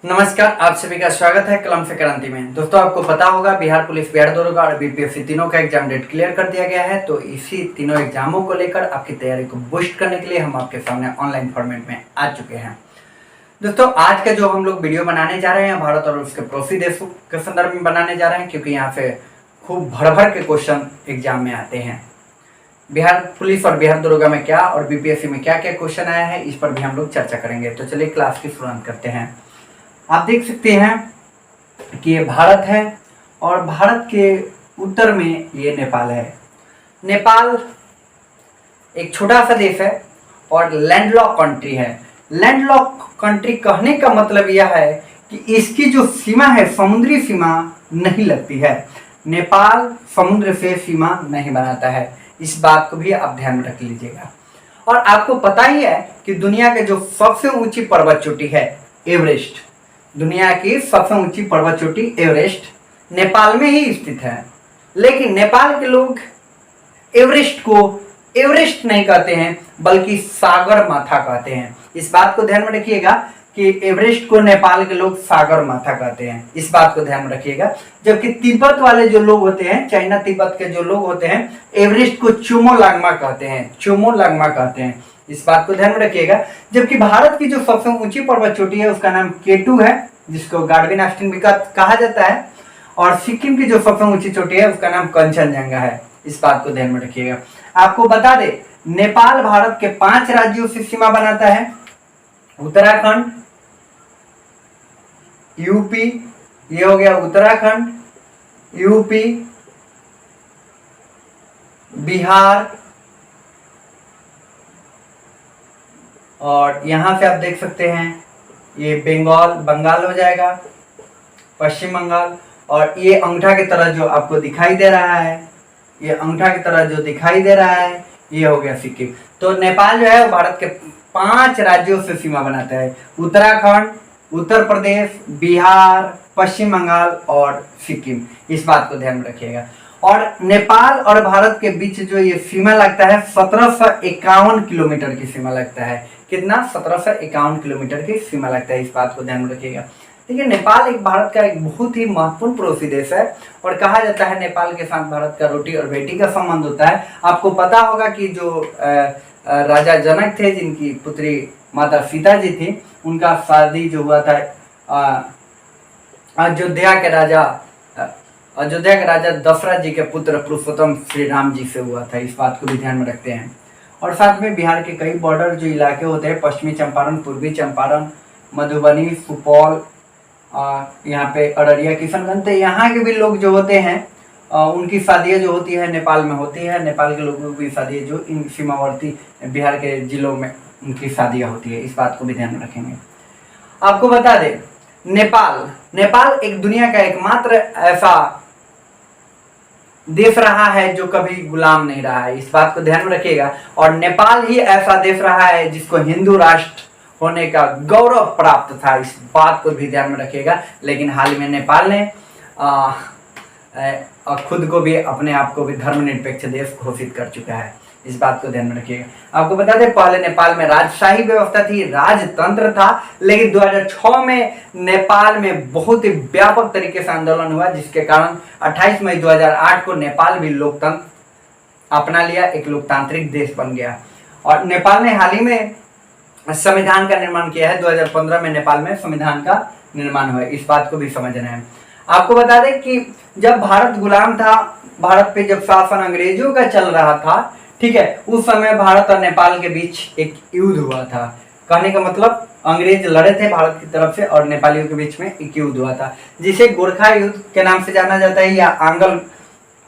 नमस्कार, आप सभी का स्वागत है कलम से क्रांति में। दोस्तों, आपको पता होगा बिहार पुलिस, बिहार दरोगा और बीपीएससी तीनों का एग्जाम डेट क्लियर कर दिया गया है। तो इसी तीनों एग्जामों को लेकर आपकी तैयारी को बूस्ट करने के लिए हम आपके सामने ऑनलाइन फॉर्मेट में आ चुके हैं। दोस्तों, आज का जो हम लोग वीडियो बनाने जा रहे हैं भारत और उसके पड़ोसी देशों के संदर्भ में बनाने जा रहे हैं, क्योंकि यहाँ से खूब भर भर के क्वेश्चन एग्जाम में आते हैं। बिहार पुलिस और बिहार दरोगा में क्या और बीपीएससी में क्या क्या क्वेश्चन आया है, इस पर भी हम लोग चर्चा करेंगे। तो चलिए क्लास की शुरुआत करते हैं। आप देख सकते हैं कि ये भारत है और भारत के उत्तर में ये नेपाल है। नेपाल एक छोटा सा देश है और लैंडलॉक कंट्री है। लैंडलॉक कंट्री कहने का मतलब यह है कि इसकी जो सीमा है, समुद्री सीमा नहीं लगती है। नेपाल समुद्र से सीमा नहीं बनाता है, इस बात को भी आप ध्यान में रख लीजिएगा। और आपको पता ही है कि दुनिया के जो सबसे ऊंची पर्वत चोटी है एवरेस्ट, दुनिया की सबसे ऊंची पर्वत चोटी एवरेस्ट नेपाल में ही स्थित है। लेकिन नेपाल के लोग एवरेस्ट को एवरेस्ट नहीं कहते हैं, बल्कि सागर माथा कहते हैं। इस बात को ध्यान में रखिएगा कि एवरेस्ट को नेपाल के लोग सागर माथा कहते हैं, इस बात को ध्यान में रखिएगा। जबकि तिब्बत वाले जो लोग होते हैं, चाइना तिब्बत के जो लोग होते हैं, एवरेस्ट को चोमोलांगमा कहते हैं, चोमोलांगमा कहते हैं, इस बात को ध्यान में रखिएगा। जबकि भारत की जो सबसे ऊंची पर्वत चोटी है उसका नाम केटू है, जिसको गार्डविन आस्टिन भी कहा जाता है। और सिक्किम की जो सबसे ऊंची चोटी है उसका नाम कंचनजंगा है, इस बात को ध्यान में रखिएगा। आपको बता दे, नेपाल भारत के 5 राज्यों से सीमा बनाता है। उत्तराखंड, यूपी, ये हो गया उत्तराखंड, यूपी, बिहार, और यहां से आप देख सकते हैं ये बंगाल हो जाएगा, पश्चिम बंगाल। और ये अंगूठा की तरह जो आपको दिखाई दे रहा है, ये अंगूठा की तरह जो दिखाई दे रहा है, ये हो गया सिक्किम। तो नेपाल जो है वो भारत के 5 राज्यों से सीमा बनाता है। उत्तराखंड, उत्तर प्रदेश, बिहार, पश्चिम बंगाल और सिक्किम, इस बात को ध्यान में रखिएगा। और नेपाल और भारत के बीच जो ये सीमा लगता है 1751 किलोमीटर की सीमा लगता है। कितना? 1751 किलोमीटर की सीमा लगता है, इस बात को ध्यान में रखिएगा। देखिए, नेपाल एक भारत का एक बहुत ही महत्वपूर्ण पड़ोसी देश है और कहा जाता है नेपाल के साथ भारत का रोटी और बेटी का संबंध होता है। आपको पता होगा कि जो राजा जनक थे, जिनकी पुत्री माता सीता जी थी, उनका शादी जो हुआ था अयोध्या के राजा दशरथ जी के पुत्र पुरुषोत्तम श्री राम जी से हुआ था, इस बात को भी ध्यान में रखते हैं। और साथ में बिहार के कई बॉर्डर जो इलाके होते हैं, पश्चिमी चंपारण, पूर्वी चंपारण, मधुबनी, सुपौल, यहाँ पे अररिया, किशनगंज, तो यहाँ के भी लोग जो होते हैं उनकी शादियाँ जो होती है नेपाल में होती है। नेपाल के लोगों की शादियाँ जो इन सीमावर्ती बिहार के जिलों में उनकी शादियाँ होती है, इस बात को भी ध्यान में रखेंगे। आपको बता दें, नेपाल एक दुनिया का एकमात्र ऐसा देश रहा है जो कभी गुलाम नहीं रहा है, इस बात को ध्यान में रखिएगा। और नेपाल ही ऐसा देश रहा है जिसको हिंदू राष्ट्र होने का गौरव प्राप्त था, इस बात को भी ध्यान में रखिएगा। लेकिन हाल ही में नेपाल ने खुद को भी, अपने आप को भी धर्मनिरपेक्ष देश घोषित कर चुका है, इस बात को ध्यान में रखिएगा। आपको बता दें, पहले नेपाल में राजशाही व्यवस्था थी, राजतंत्र था, लेकिन 2006 में नेपाल में बहुत ही व्यापक तरीके से आंदोलन हुआ, जिसके कारण 28 मई 2008 को नेपाल भी लोकतंत्र अपना लिया, एक लोकतांत्रिक देश बन गया। और नेपाल ने हाल ही में संविधान का निर्माण किया है। 2015 में नेपाल में संविधान का निर्माण हुआ, इस बात को भी समझना है। आपको बता दें कि जब भारत गुलाम था, भारत पे जब शासन अंग्रेजों का चल रहा था, ठीक है, उस समय भारत और नेपाल के बीच एक युद्ध हुआ था। कहने का मतलब, अंग्रेज लड़े थे भारत की तरफ से और नेपालियों के बीच में एक युद्ध हुआ था, जिसे गोरखा युद्ध के नाम से जाना जाता है, या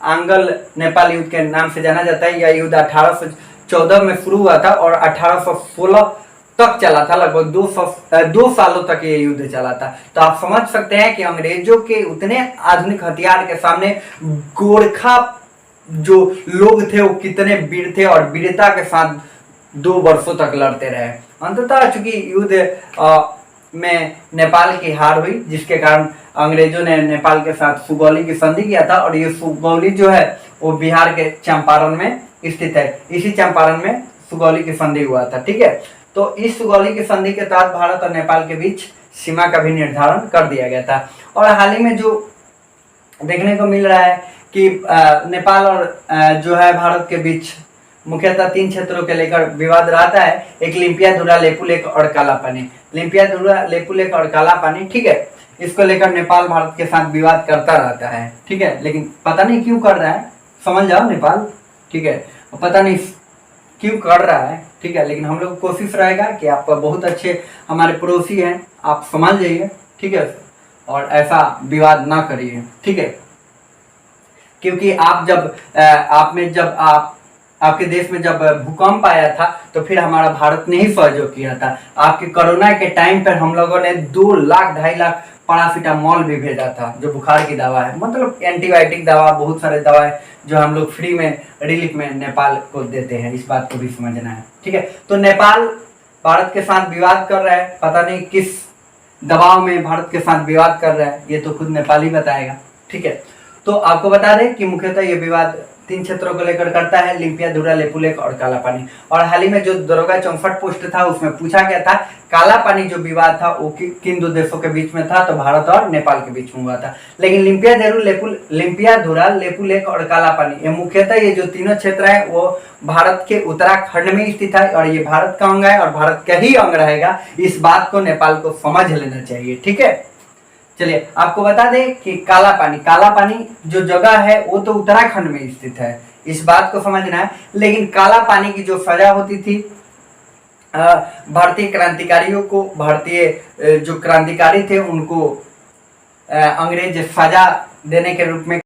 आंगल नेपाल युद्ध के नाम से जाना जाता है। यह युद्ध 1814 में शुरू हुआ था और 1816 तक चला था, लगभग 2 सालों तक ये युद्ध चला था। तो आप समझ सकते हैं कि अंग्रेजों के उतने आधुनिक हथियार के सामने गोरखा जो लोग थे वो कितने वीर थे और वीरता के साथ 2 वर्षों तक लड़ते रहे। अंततः चूंकि युद्ध में नेपाल की हार हुई, जिसके कारण अंग्रेजों ने नेपाल के साथ सुगौली की संधि किया था। और ये सुगौली जो है वो बिहार के चंपारण में स्थित है, इसी चंपारण में सुगौली की संधि हुआ था, ठीक है। तो इस सुगौली की संधि के तहत भारत और नेपाल के बीच सीमा का भी निर्धारण कर दिया गया था। और हाल ही में जो देखने को मिल रहा है कि नेपाल और जो है भारत के बीच मुख्यतः 3 क्षेत्रों के लेकर विवाद रहता है। एक लिम्पियाधुरा, लेपू लेक और काला पानी। लिम्पियाधुरा, लेपू लेक और काला पानी, ठीक है, इसको लेकर नेपाल भारत के साथ विवाद करता रहता है, ठीक है, लेकिन पता नहीं क्यों कर रहा है, समझ जाओ नेपाल, ठीक है, पता नहीं क्यों कर रहा है, ठीक है, लेकिन हम लोग कोशिश रहेगा कि आप बहुत अच्छे हमारे पड़ोसी हैं, आप समझ जाइए, ठीक है, और ऐसा विवाद ना करिए, ठीक है, क्योंकि आप जब आपके देश में जब भूकंप आया था तो फिर हमारा भारत ने ही सहयोग किया था। आपके कोरोना के टाइम पर हम लोगों ने 2 लाख 2.5 लाख पैरासीटामोल भी भेजा था, जो बुखार की दवा है, मतलब एंटीबायोटिक दवा, बहुत सारे दवाएं जो हम लोग फ्री में रिलीफ में नेपाल को देते हैं, इस बात को भी समझना है, ठीक है। तो नेपाल भारत के साथ विवाद कर रहा है, पता नहीं किस दबाव में भारत के साथ विवाद कर रहा है, ये तो खुद नेपाली बताएगा, ठीक है। तो आपको बता दें कि मुख्यतः ये विवाद 3 क्षेत्रों को लेकर करता है, लिम्पियाधुरा, लेपू लेक और काला पानी। और हाल ही में जो दरोगा 64 पोस्ट था उसमें पूछा गया था काला पानी जो विवाद था वो किन 2 देशों के बीच में था, तो भारत और नेपाल के बीच में हुआ था। लेकिन लिम्पियाधुरा, लेपू लेक और काला पानी, ये मुख्यतः ये जो तीनों क्षेत्र है वो भारत के उत्तराखंड में स्थित है और ये भारत का अंग है और भारत का ही अंग रहेगा। इस बात को नेपाल को समझ लेना चाहिए, ठीक है। चलिए आपको बता दें कि काला पानी जो जगह है वो तो उत्तराखंड में स्थित है, इस बात को समझना है। लेकिन काला पानी की जो सजा होती थी भारतीय क्रांतिकारियों को, भारतीय जो क्रांतिकारी थे उनको अंग्रेज सजा देने के रूप में